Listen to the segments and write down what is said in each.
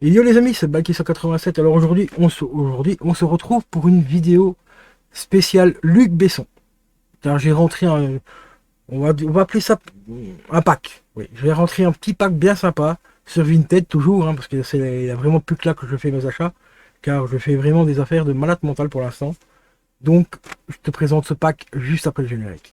Et yo les amis, c'est Balky187. Alors aujourd'hui, on se retrouve pour une vidéo spéciale Luc Besson. Car j'ai rentré un, on va appeler ça un pack. Oui, je vais rentrer un petit pack bien sympa sur Vinted toujours, parce que il y a vraiment plus que là que je fais mes achats. Car je fais vraiment des affaires de malade mental pour l'instant. Donc, je te présente ce pack juste après le générique.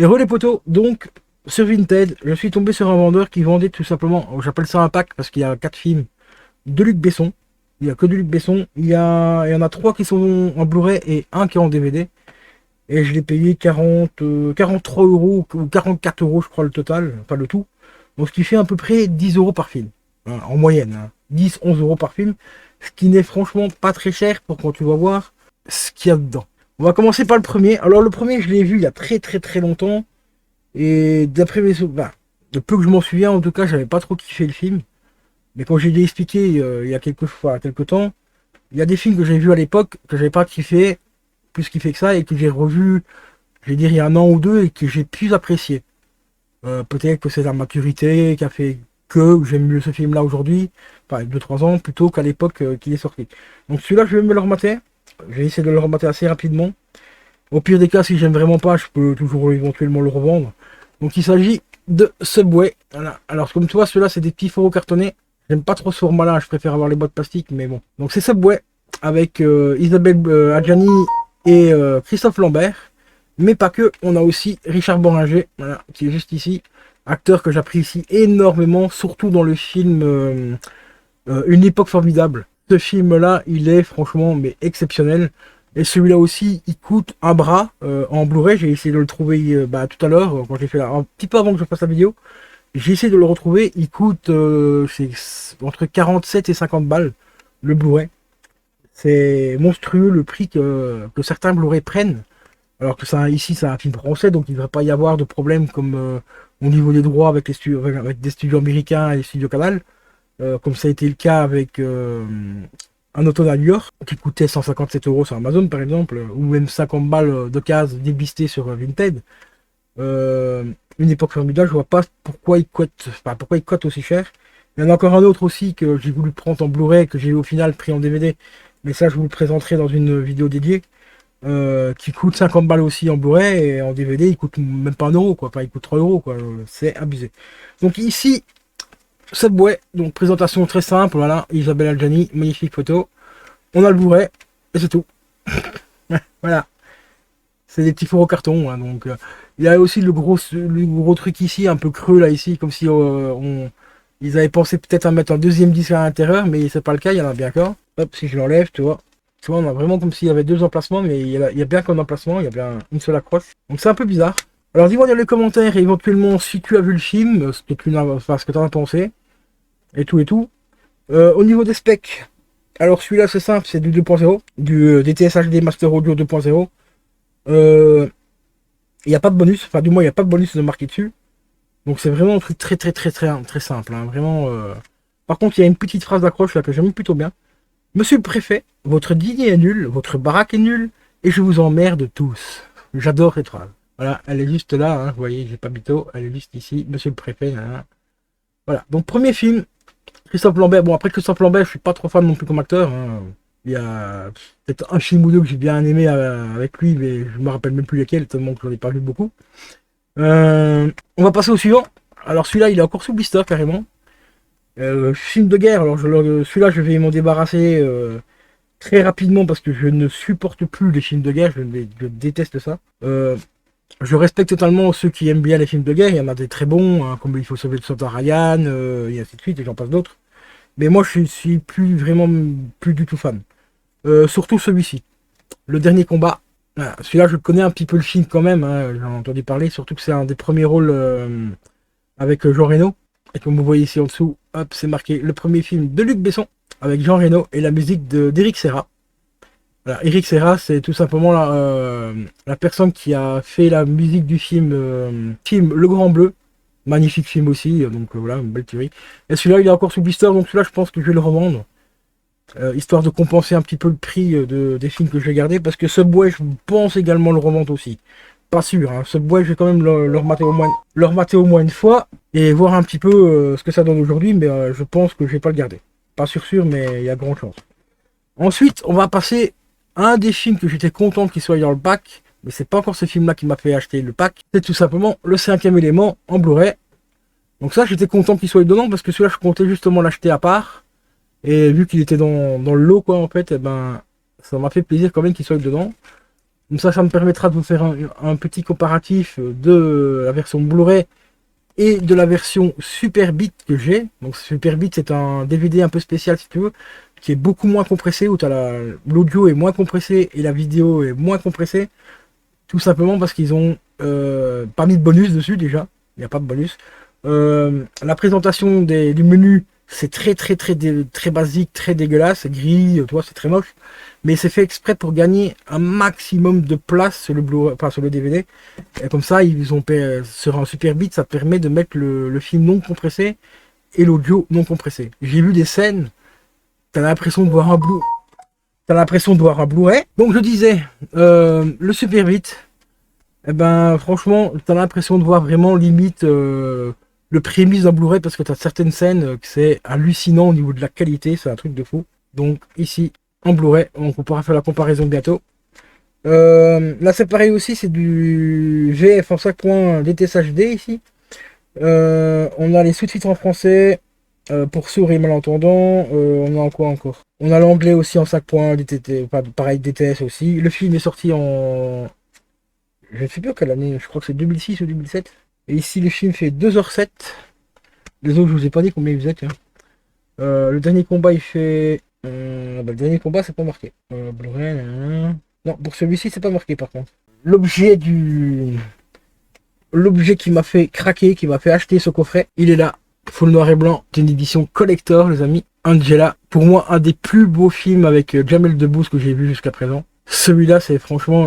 Et les potos, donc sur Vinted, je suis tombé sur un vendeur qui vendait tout simplement, j'appelle ça un pack parce qu'il y a 4 films de Luc Besson. Il n'y a que de Luc Besson. Il y en a 3 qui sont en Blu-ray et un qui est en DVD. Et je l'ai payé 43 euros ou 44 euros, je crois, le total, enfin le tout. Donc ce qui fait à peu près 10 euros par film, en moyenne. 10-11 euros par film, ce qui n'est franchement pas très cher pour quand tu vas voir ce qu'il y a dedans. On va commencer par le premier. Alors le premier, je l'ai vu il y a très longtemps. Et d'après mes souvenirs, de peu que je m'en souviens, en tout cas, j'avais pas trop kiffé le film. Mais quand j'ai expliqué il y a quelques temps, il y a des films que j'ai vus à l'époque que j'avais pas kiffé, plus kiffé que ça, et que j'ai revu, je vais dire, il y a un an ou deux, et que j'ai plus apprécié. Peut-être que c'est la maturité qui a fait que j'aime mieux ce film-là aujourd'hui, enfin 2-3 ans, plutôt qu'à l'époque qu'il est sorti. Donc celui-là, je vais me le remater. Je vais essayer de le remater assez rapidement. Au pire des cas, si j'aime vraiment pas, je peux toujours éventuellement le revendre. Donc il s'agit de Subway. Voilà. Alors comme tu vois, ceux-là, c'est des petits fourreaux cartonnés. J'aime pas trop ce format-là, je préfère avoir les boîtes plastiques, mais bon. Donc c'est Subway, avec Isabelle Adjani et Christophe Lambert. Mais pas que, on a aussi Richard Boringer, voilà, qui est juste ici. Acteur que j'apprécie énormément, surtout dans le film Une époque formidable. Ce film-là, il est franchement mais exceptionnel. Et celui-là aussi, il coûte un bras en Blu-ray. J'ai essayé de le trouver tout à l'heure, quand j'ai fait un petit peu avant que je fasse la vidéo. J'ai essayé de le retrouver. Il coûte c'est entre 47 et 50 balles, le Blu-ray. C'est monstrueux le prix que certains Blu-ray prennent. Alors que ça, ici, c'est un film français, donc il ne devrait pas y avoir de problème comme au niveau des droits avec avec des studios américains et les studios Canal. Comme ça a été le cas avec un automne à New York, qui coûtait 157 euros sur Amazon par exemple, ou même 50 balles d'occasion débistées sur Vinted. Une époque formidable, je vois pas pourquoi il coûte aussi cher. Il y en a encore un autre aussi que j'ai voulu prendre en Blu-ray, que j'ai au final pris en DVD, mais ça je vous le présenterai dans une vidéo dédiée, qui coûte 50 balles aussi en Blu-ray, et en DVD il coûte même pas 1 euro, quoi. Enfin il coûte 3 euros, quoi. C'est abusé. Donc ici, Subway, donc présentation très simple, voilà, Isabelle Adjani, magnifique photo. On a le Blu-ray, et c'est tout. Voilà. C'est des petits fours au carton, donc il y a aussi le gros truc ici, un peu creux là, ici, comme si ils avaient pensé peut-être à mettre un deuxième disque à l'intérieur, mais c'est pas le cas, il y en a bien qu'un. Hop, si je l'enlève, tu vois. Tu vois, on a vraiment comme s'il y avait 2 emplacements, mais il y a bien qu'un emplacement, il y a bien une seule accroche. Donc c'est un peu bizarre. Alors dis-moi dans les commentaires, et éventuellement, si tu as vu le film, ce que tu en as pensé. Et tout. Au niveau des specs, alors celui-là c'est simple, c'est du 2.0, du DTS HD Master Audio 2.0. Il n'y a pas de bonus, enfin du moins il n'y a pas de bonus de marqué dessus. Donc c'est vraiment un truc très simple, vraiment. Par contre il y a une petite phrase d'accroche là que j'aime plutôt bien. Monsieur le préfet, votre dîner est nul, votre baraque est nulle, et je vous emmerde tous. J'adore cette phrase. Voilà, elle est juste là, vous voyez, j'ai pas mytho, elle est juste ici, monsieur le préfet. Voilà, donc premier film, Christophe Lambert. Bon, après Christophe Lambert, je suis pas trop fan non plus comme acteur. Il y a peut-être un film ou deux que j'ai bien aimé avec lui, mais je me rappelle même plus lequel, tellement que j'en ai pas vu beaucoup. On va passer au suivant. Alors celui-là, il est encore sous blister carrément. Film de guerre. Alors celui-là, je vais m'en débarrasser très rapidement parce que je ne supporte plus les films de guerre. Je déteste ça. Je respecte totalement ceux qui aiment bien les films de guerre. Il y en a des très bons, comme Il faut sauver le soldat Ryan, et ainsi de suite, et j'en passe d'autres. Mais moi, je suis plus du tout fan. Surtout celui-ci. Le dernier combat, Voilà, celui-là, je connais un petit peu le film quand même, hein, j'en ai entendu parler, surtout que c'est un des premiers rôles avec Jean Reno. Et comme vous voyez ici en dessous, hop, c'est marqué le premier film de Luc Besson avec Jean Reno et la musique d'Eric Serra. Voilà, Eric Serra, c'est tout simplement la personne qui a fait la musique du film Le Grand Bleu. Magnifique film aussi, donc voilà, une belle tuerie. Et celui-là, il est encore sous blister, donc celui-là, je pense que je vais le revendre. Histoire de compenser un petit peu le prix des films que je vais garder, parce que Subway, je pense également le revendre aussi. Pas sûr, hein. Subway, je vais quand même le remater au moins une fois, et voir un petit peu ce que ça donne aujourd'hui, mais je pense que je vais pas le garder. Pas sûr, mais il y a grande chance. Ensuite, on va passer à un des films que j'étais content qu'il soit dans le pack, mais c'est pas encore ce film-là qui m'a fait acheter le pack, c'est tout simplement Le Cinquième Élément en Blu-ray. Donc ça, j'étais content qu'il soit dedans, parce que celui-là, je comptais justement l'acheter à part. Et vu qu'il était dans le lot, quoi, en fait, eh ben, ça m'a fait plaisir quand même qu'il soit dedans. Donc ça me permettra de vous faire un petit comparatif de la version Blu-ray et de la version Super Beat que j'ai. Donc Super Beat, c'est un DVD un peu spécial, si tu veux, qui est beaucoup moins compressé, où l'audio est moins compressé et la vidéo est moins compressée. Tout simplement parce qu'ils ont pas mis de bonus dessus déjà. Il n'y a pas de bonus. La présentation du menu, c'est très basique, très dégueulasse, c'est gris, tu vois, c'est très moche. Mais c'est fait exprès pour gagner un maximum de place sur sur le DVD. Et comme ça, sur un Super Beat, ça permet de mettre le film non compressé et l'audio non compressé. J'ai vu des scènes, t'as l'impression de voir un Blu. T'as l'impression de voir un Blu-ray. Donc je disais, le Super Beat, eh ben franchement, t'as l'impression de voir vraiment limite le prémisse d'un Blu-ray parce que t'as certaines scènes que c'est hallucinant au niveau de la qualité, c'est un truc de fou. Donc ici, en Blu-ray, on pourra faire la comparaison bientôt. Là c'est pareil aussi, c'est du VF en 5.1 DTS HD ici. On a les sous-titres en français pour sourds et malentendants. On a quoi encore? On a l'anglais aussi en 5.1 DTT, pareil DTS aussi. Le film est sorti en... Je ne sais plus en quelle année, je crois que c'est 2006 ou 2007. Et ici le film fait 2h07. Les autres je vous ai pas dit combien il faisait. Hein. Le dernier combat il fait... le dernier combat c'est pas marqué. Blu-ray, non, pour celui-ci c'est pas marqué par contre. L'objet qui m'a fait craquer, qui m'a fait acheter ce coffret, il est là. Full noir et blanc, c'est une édition collector les amis. Angela, pour moi un des plus beaux films avec Jamel Debbouze que j'ai vu jusqu'à présent. Celui-là c'est franchement,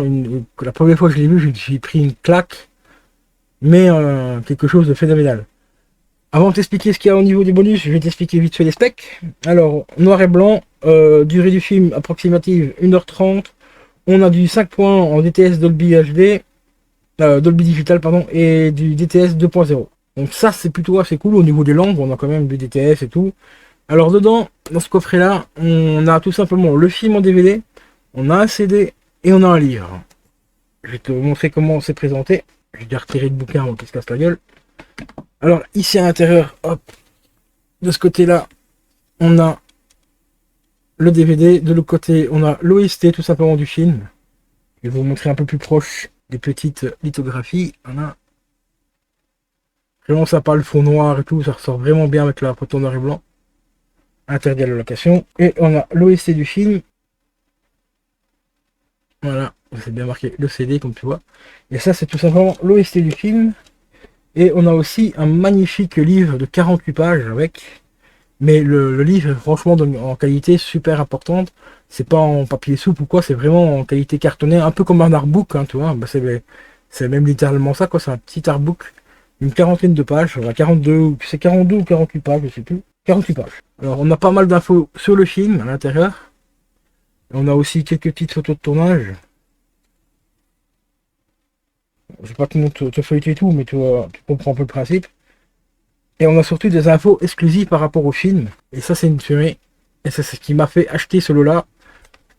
la première fois que je l'ai vu, j'ai pris une claque. Mais quelque chose de phénoménal. Avant de t'expliquer ce qu'il y a au niveau des bonus, je vais t'expliquer vite fait les specs. Alors, noir et blanc, durée du film approximative 1h30. On a du 5 points en DTS Dolby HD, Dolby Digital pardon, et du DTS 2.0. Donc ça c'est plutôt assez cool au niveau des langues, on a quand même du DTS et tout. Alors dedans, dans ce coffret là, on a tout simplement le film en DVD, on a un CD et on a un livre. Je vais te montrer comment c'est présenté. Je vais déjà retirer le bouquin avant qu'il se casse la gueule. Alors ici à l'intérieur, hop, de ce côté-là, on a le DVD. De l'autre côté, on a l'OST tout simplement du film. Je vais vous montrer un peu plus proche des petites lithographies. On a vraiment sympa, le fond noir et tout, ça ressort vraiment bien avec la photo noir et blanc. Interdit à la location. Et on a l'OST du film. Voilà, c'est bien marqué le CD comme tu vois. Et ça c'est tout simplement l'OST du film. Et on a aussi un magnifique livre de 48 pages avec. Mais le livre est franchement en qualité super importante. C'est pas en papier souple ou quoi, c'est vraiment en qualité cartonnée, un peu comme un artbook, hein, tu vois. Bah, c'est même littéralement ça, quoi. C'est un petit artbook, une quarantaine de pages, enfin, 42, c'est 42 ou 48 pages, je sais plus. 48 pages. Alors on a pas mal d'infos sur le film à l'intérieur. On a aussi quelques petites photos de tournage. Je vais pas te feuilleter tout, mais tu comprends un peu le principe. Et on a surtout des infos exclusives par rapport au film. Et ça, c'est une tuerie. Et c'est ce qui m'a fait acheter ce lot-là.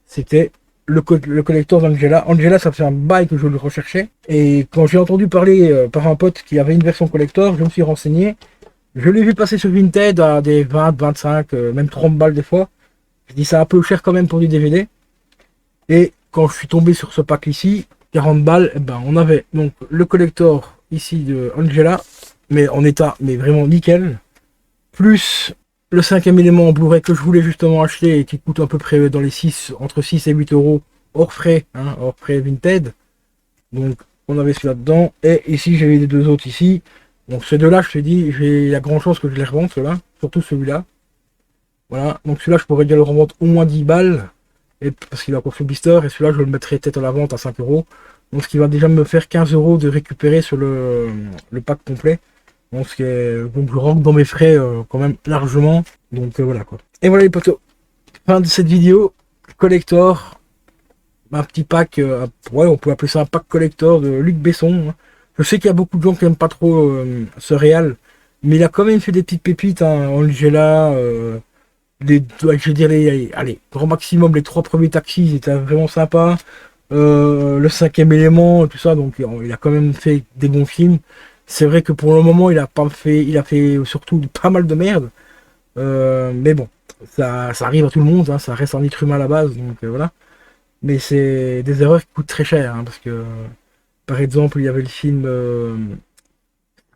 C'était le collector d'Angela. Angela, ça fait un bail que je le recherchais. Et quand j'ai entendu parler par un pote qui avait une version collector, je me suis renseigné. Je l'ai vu passer sur Vinted à des 20, 25, même 30 balles des fois. Je dis c'est un peu cher quand même pour du DVD. Et quand je suis tombé sur ce pack ici, 40 balles, eh ben, on avait donc le collector ici de Angela, mais en état mais vraiment nickel, plus le cinquième élément en Blu-ray que je voulais justement acheter et qui coûte à peu près dans les 6, entre 6 et 8 euros hors frais, hein, hors frais Vinted. Donc on avait celui-là dedans. Et ici j'ai les deux autres ici. Donc ces deux-là, je te dis, il y a grand chance que je les revende, ceux-là. Surtout celui-là. Voilà. Donc celui-là, je pourrais déjà le revendre au moins 10 balles. Et, parce qu'il a encore fait blister. Et celui-là, je le mettrai peut-être à la vente à 5 euros. Donc ce qui va déjà me faire 15 euros de récupérer sur le pack complet. Donc, donc je rentre dans mes frais quand même largement. Donc voilà quoi. Et voilà les potos. Fin de cette vidéo. Collector. Un petit pack, ouais, on peut appeler ça un pack collector de Luc Besson. Hein. Je sais qu'il y a beaucoup de gens qui n'aiment pas trop ce réal, mais il a quand même fait des petites pépites, hein, Angela, je dirais, allez, grand maximum, les 3 premiers taxis, ils étaient vraiment sympas. Le 5e élément, tout ça, donc il a quand même fait des bons films. C'est vrai que pour le moment, il a fait surtout pas mal de merde. Mais bon, ça arrive à tout le monde, hein, ça reste un être humain à la base, donc voilà. Mais c'est des erreurs qui coûtent très cher, hein, parce que, par exemple, il y avait le film,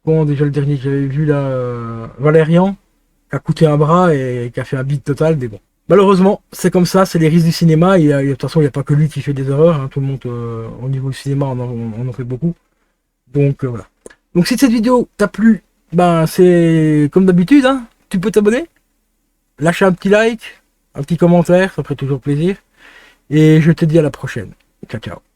bon, déjà le dernier que j'avais vu là, Valérian, qui a coûté un bras et qui a fait un beat total, mais bon. Malheureusement, c'est comme ça, c'est les risques du cinéma, et de toute façon, il n'y a pas que lui qui fait des erreurs, hein, tout le monde, au niveau du cinéma, on en fait beaucoup. Donc, voilà. Donc, si cette vidéo t'a plu, ben, c'est comme d'habitude, hein, tu peux t'abonner, lâcher un petit like, un petit commentaire, ça ferait toujours plaisir. Et je te dis à la prochaine. Ciao, ciao.